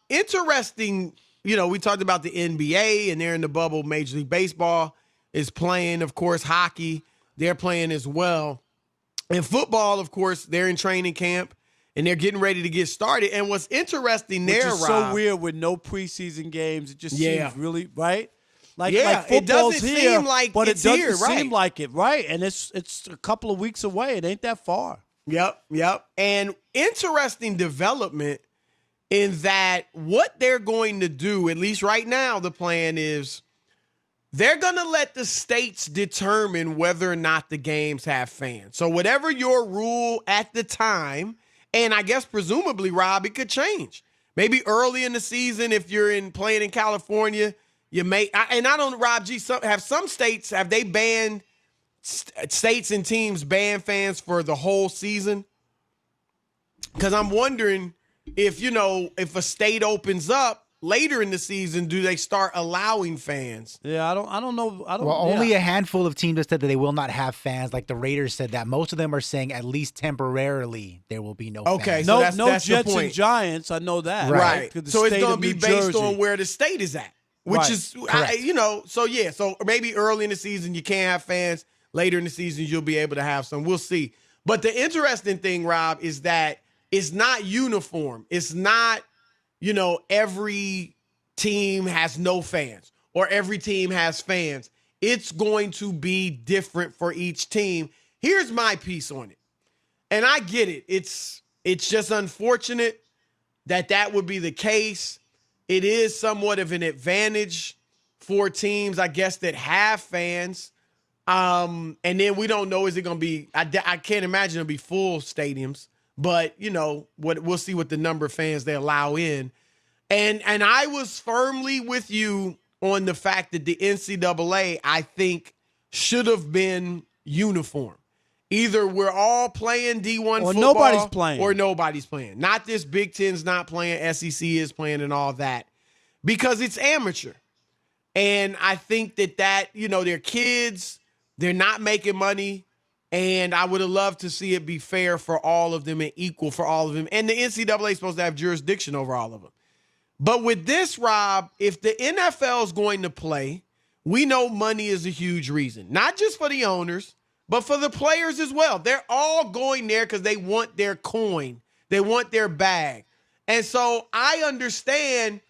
interesting, we talked about the NBA and they're in the bubble. Major League Baseball is playing, of course, hockey. They're playing as well. And football, of course, they're in training camp and they're getting ready to get started. And what's interesting there, Which is Rob, so weird with no preseason games. It just seems really, right? Like it football's doesn't here, seem like but it's it doesn't here, right? seem like it, right? And it's a couple of weeks away. It ain't that far. Yep. And interesting development in that what they're going to do, at least right now, the plan is they're going to let the states determine whether or not the games have fans. So whatever your rule at the time, and I guess presumably, Rob, it could change. Maybe early in the season, if you're playing in California, you may, and I don't, Rob G, some states, have they banned, states and teams ban fans for the whole season? Because I'm wondering if a state opens up later in the season, do they start allowing fans? Yeah, I don't know. Only a handful of teams have said that they will not have fans. Like the Raiders said that. Most of them are saying at least temporarily there will be no fans. Okay, no, so that's no the Jets point. and Giants. I know that. Right. So it's going to be based Jersey. on where the state is at, which is, so maybe early in the season you can't have fans. Later in the season you'll be able to have some. We'll see. But the interesting thing, Rob, is that it's not uniform. It's not, every team has no fans or every team has fans. It's going to be different for each team. Here's my piece on it. And I get it. It's just unfortunate that would be the case. It is somewhat of an advantage for teams, I guess, that have fans. And then we don't know, is it going to be, I can't imagine it'll be full stadiums, but we'll see what the number of fans they allow in. And I was firmly with you on the fact that the NCAA, I think, should have been uniform. Either we're all playing D1 or football nobody's playing. Or nobody's playing. Not this Big Ten's not playing, SEC is playing and all that. Because it's amateur. And I think that they're kids, they're not making money, and I would have loved to see it be fair for all of them and equal for all of them. And the NCAA is supposed to have jurisdiction over all of them. But with this, Rob, if the NFL is going to play, we know money is a huge reason. Not just for the owners, but for the players as well. They're all going there because they want their coin. They want their bag. And so I understand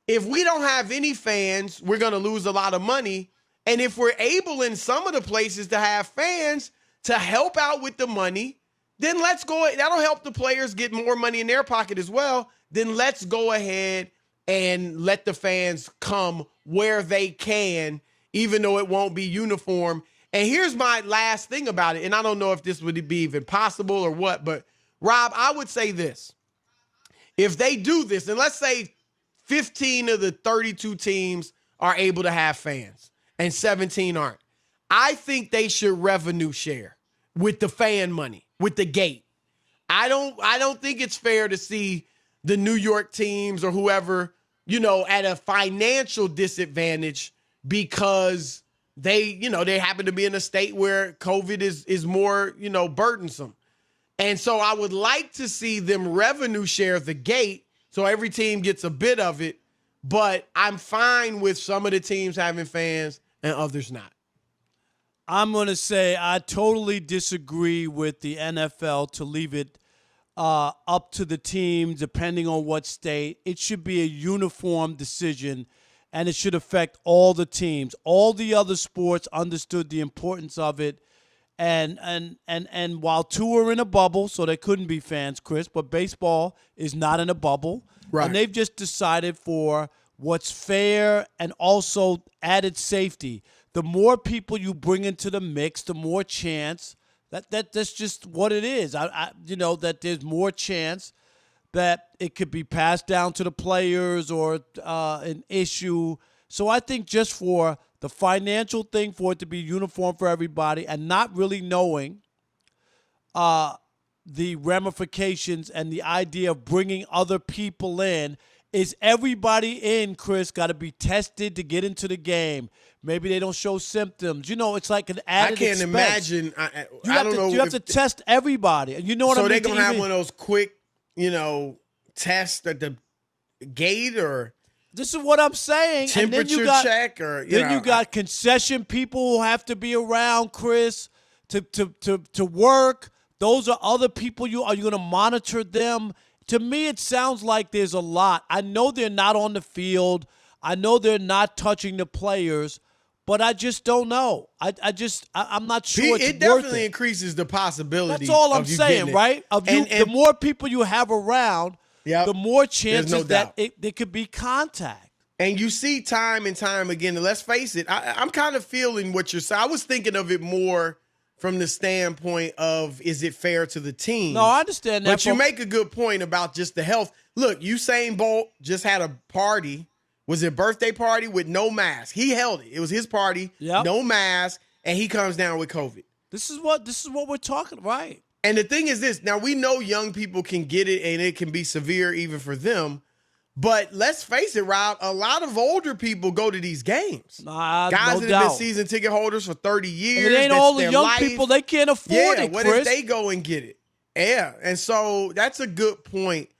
if we don't have any fans, we're going to lose a lot of money. And if we're able in some of the places to have fans to help out with the money, then let's go. That'll help the players get more money in their pocket as well. Then let's go ahead and let the fans come where they can, even though it won't be uniform. And here's my last thing about it, and I don't know if this would be even possible or what, but Rob, I would say this. If they do this, and let's say 15 of the 32 teams are able to have fans and 17 aren't, I think they should revenue share with the fan money, with the gate. I don't think it's fair to see the New York teams or whoever, at a financial disadvantage because they happen to be in a state where COVID is more, burdensome. And so I would like to see them revenue share the gate so every team gets a bit of it, but I'm fine with some of the teams having fans and others not. I'm going to say I totally disagree with the NFL to leave it up to the team depending on what state. It should be a uniform decision, and it should affect all the teams. All the other sports understood the importance of it, and while two are in a bubble, so there couldn't be fans, Chris, but baseball is not in a bubble. Right. And they've just decided for what's fair and also added safety. The more people you bring into the mix, the more chance that's just what it is. That there's more chance that it could be passed down to the players or an issue. So I think just for the financial thing, for it to be uniform for everybody and not really knowing the ramifications and the idea of bringing other people in, is everybody in, Chris, got to be tested to get into the game. Maybe they don't show symptoms. It's like an added expense. I can't imagine. I don't know. You have to test everybody. You know what I mean? So they're going to have one of those quick, tests that gate or This is what I'm saying. temperature and then you got, check or you got concession people who have to be around, Chris, to work. Those are other people. Are you going to monitor them? To me, it sounds like there's a lot. I know they're not on the field. I know they're not touching the players, but I just don't know. I'm not sure it's it worth definitely it. increases the possibility. That's all I'm of you saying, getting it. right? The more people you have around, Yep. the more no chances doubt. that there could be contact. And you see time and time again, and let's face it, I'm kind of feeling what you're saying. I was thinking of it more from the standpoint of, is it fair to the team? No, I understand that. But you make a good point about just the health. Look, Usain Bolt just had a party. Was it a birthday party with no mask? He held it. It was his party, no mask, and he comes down with COVID. This is what we're talking, right? And the thing is this, now we know young people can get it and it can be severe even for them. But let's face it, Rob, a lot of older people go to these games. Guys that no have doubt. been season ticket holders for 30 years. And it ain't that's all the their young life. people. They can't afford it, what Chris. if they go and get it? Yeah, and so that's a good point.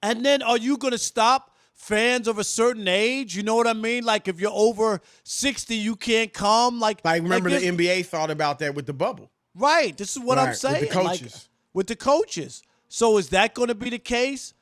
And then are you going to stop fans of a certain age? You know what I mean? Like if you're over 60, you can't come. Like remember the NBA thought about that with the bubble. Right. This is what I'm saying. With the coaches. With the coaches. So is that going to be the case?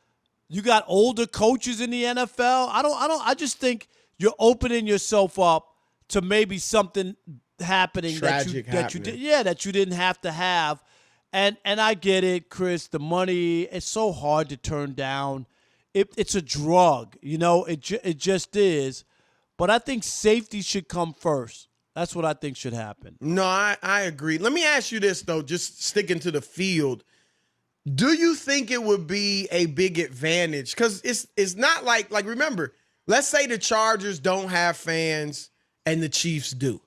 You got older coaches in the NFL. I just think you're opening yourself up to maybe something happening that you didn't have to have. And I get it, Chris. The money, it's so hard to turn down. It's a drug, it just is. But I think safety should come first. That's what I think should happen. No, I agree. Let me ask you this, though, just sticking to the field. Do you think it would be a big advantage? Because it's not like remember, let's say the Chargers don't have fans and the Chiefs do.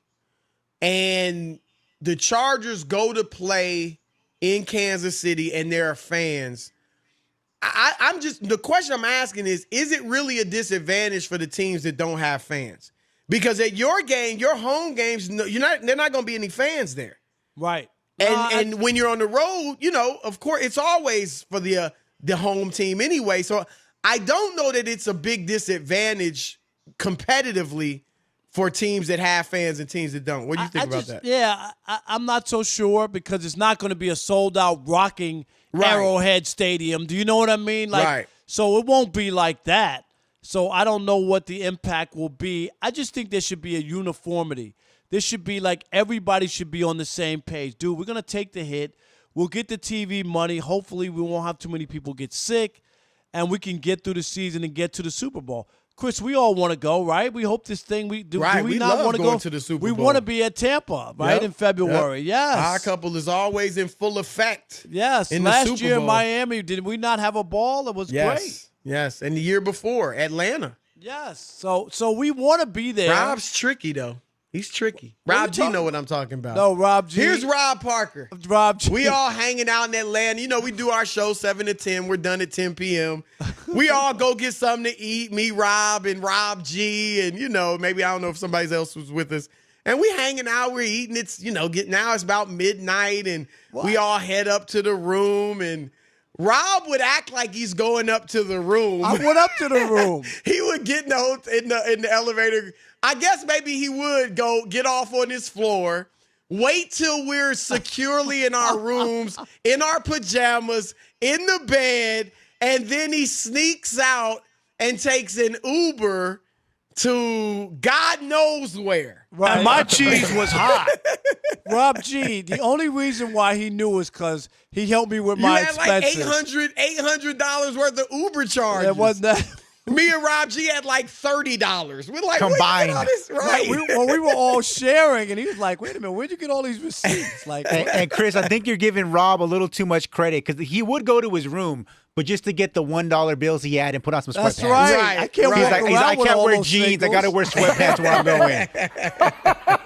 And the Chargers go to play in Kansas City and there are fans. The question I'm asking is it really a disadvantage for the teams that don't have fans? Because at your game, your home games, they're not going to be any fans there. Right. And when you're on the road, of course, it's always for the home team anyway. So I don't know that it's a big disadvantage competitively for teams that have fans and teams that don't. What do you think about that? Yeah, I'm not so sure because it's not going to be a sold-out rocking Arrowhead Stadium. Do you know what I mean? Right. So it won't be like that. So I don't know what the impact will be. I just think there should be a uniformity. There should be everybody should be on the same page. Dude, we're going to take the hit. We'll get the TV money. Hopefully we won't have too many people get sick, and we can get through the season and get to the Super Bowl. Chris, we all want to go, right? We hope this thing do we not want to go to the Super Bowl. We want to be at Tampa, right, in February. Yep. Yes. Our couple is always in full effect. Yes. In the Last Super year Bowl. in Miami, did we not have a ball? It was great. Yes. And the year before, Atlanta. Yes. So we want to be there. Rob's tricky, though. He's tricky. Rob G know what I'm talking about. No, Rob G. Here's Rob Parker. Rob G. We all hanging out in Atlanta. We do our show 7 to 10. We're done at 10 p.m. We all go get something to eat, me, Rob, and Rob G. And, maybe I don't know if somebody else was with us. And we hanging out. We're eating. It's, now it's about midnight. And we all head up to the room. And Rob would act like he's going up to the room. I went up to the room. He would get in the elevator. I guess maybe he would go get off on his floor, wait till we're securely in our rooms, in our pajamas, in the bed, and then he sneaks out and takes an Uber to God knows where. Right. And my cheese was hot. Rob G, the only reason why he knew is because he helped me with You my had expenses. like $800 worth of Uber charges. It wasn't that. Me and Rob G had like $30. We're like, combined. all this? Right. We were all sharing, and he was like, wait a minute, where'd you get all these receipts? And Chris, I think you're giving Rob a little too much credit because he would go to his room, but just to get the $1 bills he had and put on some sweatpants. That's right. I can't walk around I with can't all wear those jeans. singles. I got to wear sweatpants where I'm going.